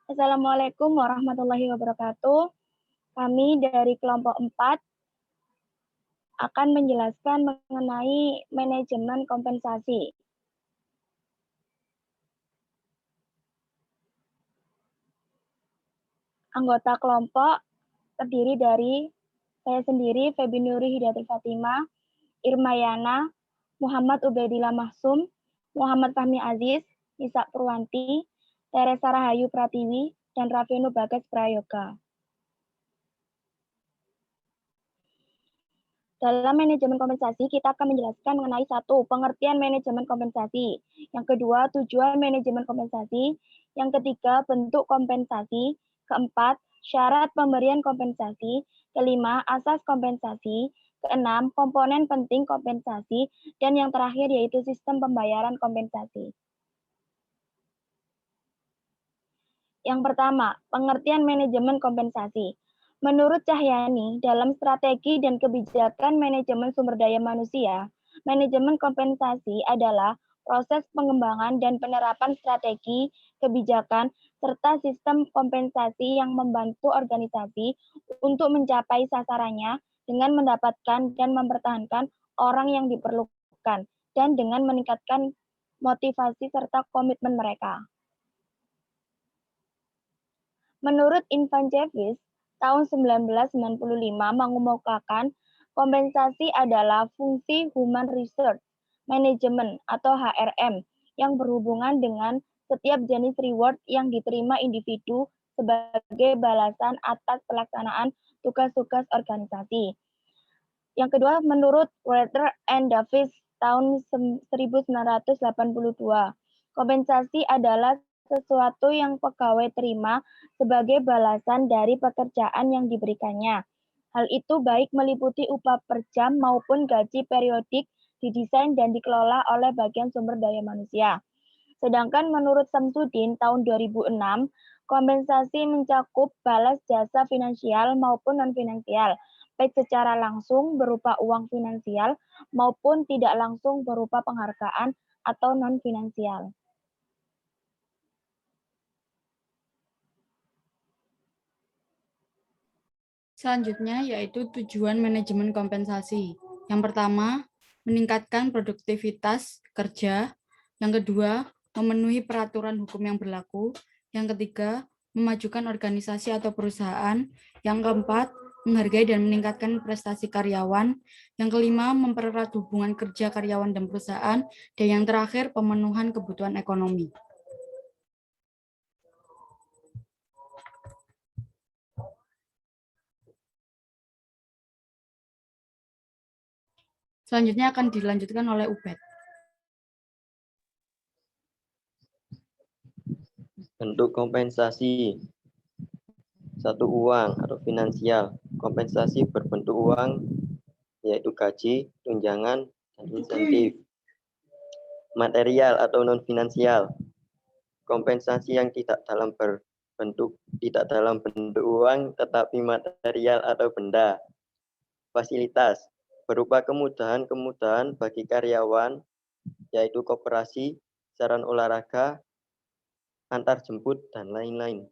Assalamualaikum warahmatullahi wabarakatuh. Kami dari kelompok 4 akan menjelaskan mengenai manajemen kompensasi. Anggota kelompok terdiri dari saya sendiri, Febi Nuri Hidayatul Fatimah, Irmayana, Muhammad Ubaidillah Mahsum, Muhammad Fahmi Aziz, Nisa Purwanti, Teresa Rahayu Pratiwi, dan Rafinu Bagas Prayoga. Dalam manajemen kompensasi, kita akan menjelaskan mengenai satu, pengertian manajemen kompensasi. Yang kedua, tujuan manajemen kompensasi. Yang ketiga, bentuk kompensasi. Keempat, syarat pemberian kompensasi. Kelima, asas kompensasi. Keenam, komponen penting kompensasi. Dan yang terakhir yaitu sistem pembayaran kompensasi. Yang pertama, pengertian manajemen kompensasi. Menurut Cahyani, dalam strategi dan kebijakan manajemen sumber daya manusia, manajemen kompensasi adalah proses pengembangan dan penerapan strategi, kebijakan, serta sistem kompensasi yang membantu organisasi untuk mencapai sasarannya dengan mendapatkan dan mempertahankan orang yang diperlukan, dan dengan meningkatkan motivasi serta komitmen mereka. Menurut Ivancevic, tahun 1995 mengemukakan kompensasi adalah fungsi Human Resource Management atau HRM yang berhubungan dengan setiap jenis reward yang diterima individu sebagai balasan atas pelaksanaan tugas-tugas organisasi. Yang kedua, menurut Walter and Davis tahun 1982, kompensasi adalah sesuatu yang pegawai terima sebagai balasan dari pekerjaan yang diberikannya. Hal itu baik meliputi upah per jam maupun gaji periodik didesain dan dikelola oleh bagian sumber daya manusia. Sedangkan menurut Samsudin tahun 2006, kompensasi mencakup balas jasa finansial maupun non-finansial, baik secara langsung berupa uang finansial maupun tidak langsung berupa penghargaan atau non-finansial. Selanjutnya yaitu tujuan manajemen kompensasi. Yang pertama, meningkatkan produktivitas kerja. Yang kedua, memenuhi peraturan hukum yang berlaku. Yang ketiga, memajukan organisasi atau perusahaan. Yang keempat, menghargai dan meningkatkan prestasi karyawan. Yang kelima, mempererat hubungan kerja karyawan dan perusahaan. Dan yang terakhir, pemenuhan kebutuhan ekonomi. Selanjutnya akan dilanjutkan oleh Ubed. Bentuk kompensasi. Satu, uang atau finansial. Kompensasi berbentuk uang, yaitu gaji, tunjangan, dan insentif. Material atau non-finansial. Kompensasi yang tidak dalam bentuk uang, tetapi material atau benda. Fasilitas berupa kemudahan bagi karyawan, yaitu koperasi, saran olahraga, antar jemput, dan lain-lain.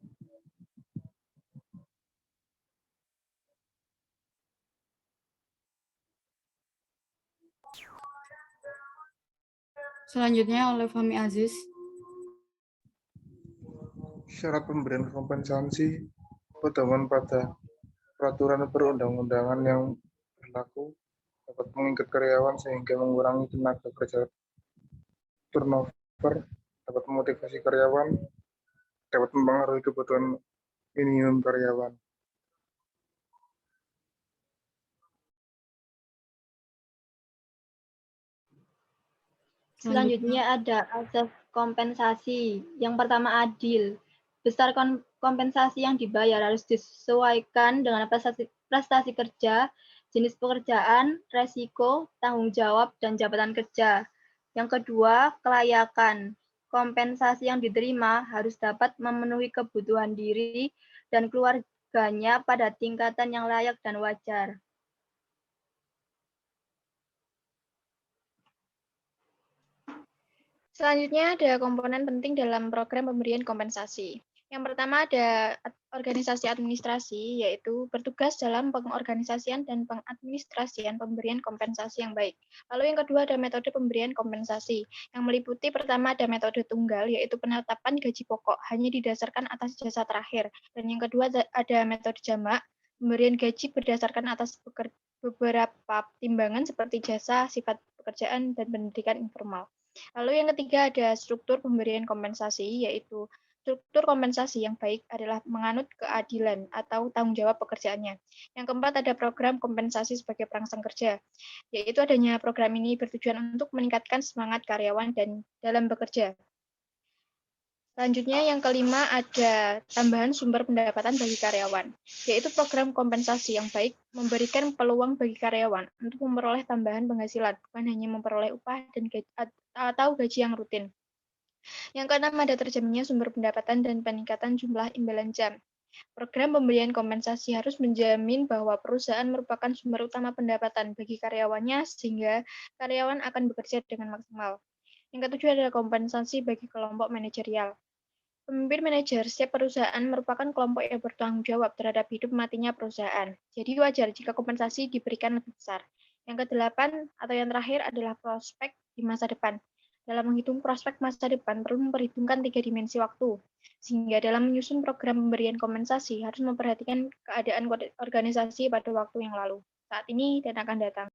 Selanjutnya oleh Fahmi Aziz. Syarat pemberian kompensasi pedoman pada peraturan perundang-undangan yang berlaku dapat mengikat karyawan sehingga mengurangi tenaga kerja turnover, dapat memotivasi karyawan, dapat mempengaruhi kebutuhan minimum karyawan. Selanjutnya ada asas kompensasi. Yang pertama adil. Besar kompensasi yang dibayar harus disesuaikan dengan prestasi kerja, jenis pekerjaan, resiko, tanggung jawab, dan jabatan kerja. Yang kedua, kelayakan. Kompensasi yang diterima harus dapat memenuhi kebutuhan diri dan keluarganya pada tingkatan yang layak dan wajar. Selanjutnya ada komponen penting dalam program pemberian kompensasi. Yang pertama ada organisasi administrasi, yaitu bertugas dalam pengorganisasian dan pengadministrasian pemberian kompensasi yang baik. Lalu yang kedua ada metode pemberian kompensasi, yang meliputi pertama ada metode tunggal, yaitu penetapan gaji pokok hanya didasarkan atas jasa terakhir. Dan yang kedua ada metode jamak, pemberian gaji berdasarkan atas beberapa timbangan seperti jasa, sifat pekerjaan, dan pendidikan informal. Lalu yang ketiga ada struktur pemberian kompensasi, yaitu struktur kompensasi yang baik adalah menganut keadilan atau tanggung jawab pekerjaannya. Yang keempat ada program kompensasi sebagai perangsang kerja, yaitu adanya program ini bertujuan untuk meningkatkan semangat karyawan dan dalam bekerja. Selanjutnya yang kelima ada tambahan sumber pendapatan bagi karyawan, yaitu program kompensasi yang baik memberikan peluang bagi karyawan untuk memperoleh tambahan penghasilan, bukan hanya memperoleh upah dan atau gaji yang rutin. Yang keenam ada terjaminnya sumber pendapatan dan peningkatan jumlah imbalan jam. Program pemberian kompensasi harus menjamin bahwa perusahaan merupakan sumber utama pendapatan bagi karyawannya sehingga karyawan akan bekerja dengan maksimal. Yang ketujuh adalah kompensasi bagi kelompok manajerial. Pemimpin manajer setiap perusahaan merupakan kelompok yang bertanggung jawab terhadap hidup matinya perusahaan. Jadi wajar jika kompensasi diberikan lebih besar. Yang kedelapan atau yang terakhir adalah prospek di masa depan. Dalam menghitung prospek masa depan perlu memperhitungkan 3 dimensi waktu. Sehingga dalam menyusun program pemberian kompensasi harus memperhatikan keadaan organisasi pada waktu yang lalu, saat ini dan akan datang.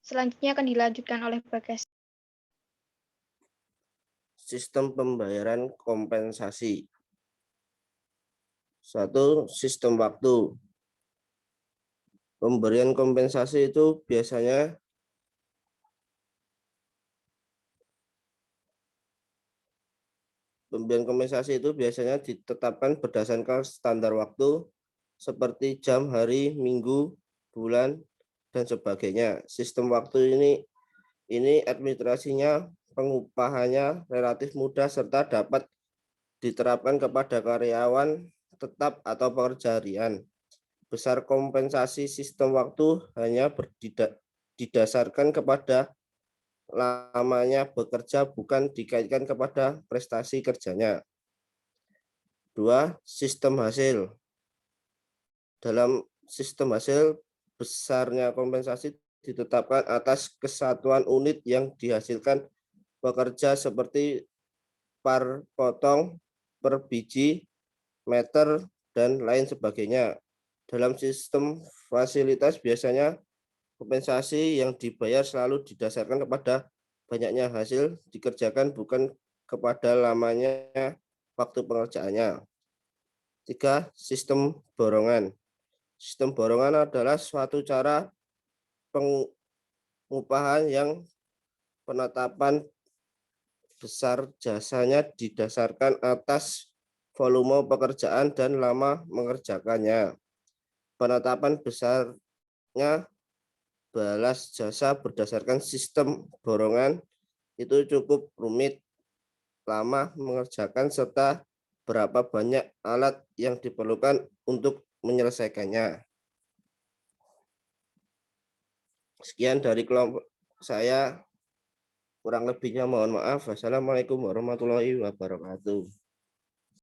Selanjutnya akan dilanjutkan oleh Bagas. Sistem pembayaran kompensasi. 1. Sistem waktu. Pemberian kompensasi itu biasanya ditetapkan berdasarkan standar waktu seperti jam, hari, minggu, bulan, dan sebagainya. Sistem waktu ini administrasinya, pengupahannya relatif mudah serta dapat diterapkan kepada karyawan tetap atau pekerja harian. Besar kompensasi sistem waktu hanya didasarkan kepada lamanya bekerja, bukan dikaitkan kepada prestasi kerjanya. 2. Sistem hasil. Dalam sistem hasil, besarnya kompensasi ditetapkan atas kesatuan unit yang dihasilkan pekerja seperti per potong, per biji, meter, dan lain sebagainya. Dalam sistem fasilitas biasanya kompensasi yang dibayar selalu didasarkan kepada banyaknya hasil dikerjakan, bukan kepada lamanya waktu pengerjaannya. 3. Sistem borongan. Sistem borongan adalah suatu cara pengupahan yang penetapan besar jasanya didasarkan atas volume pekerjaan dan lama mengerjakannya. Penetapan besarnya balas jasa berdasarkan sistem borongan itu cukup rumit, lama mengerjakan, serta berapa banyak alat yang diperlukan untuk menyelesaikannya. Sekian dari kelompok saya, kurang lebihnya mohon maaf. Wassalamualaikum warahmatullahi wabarakatuh.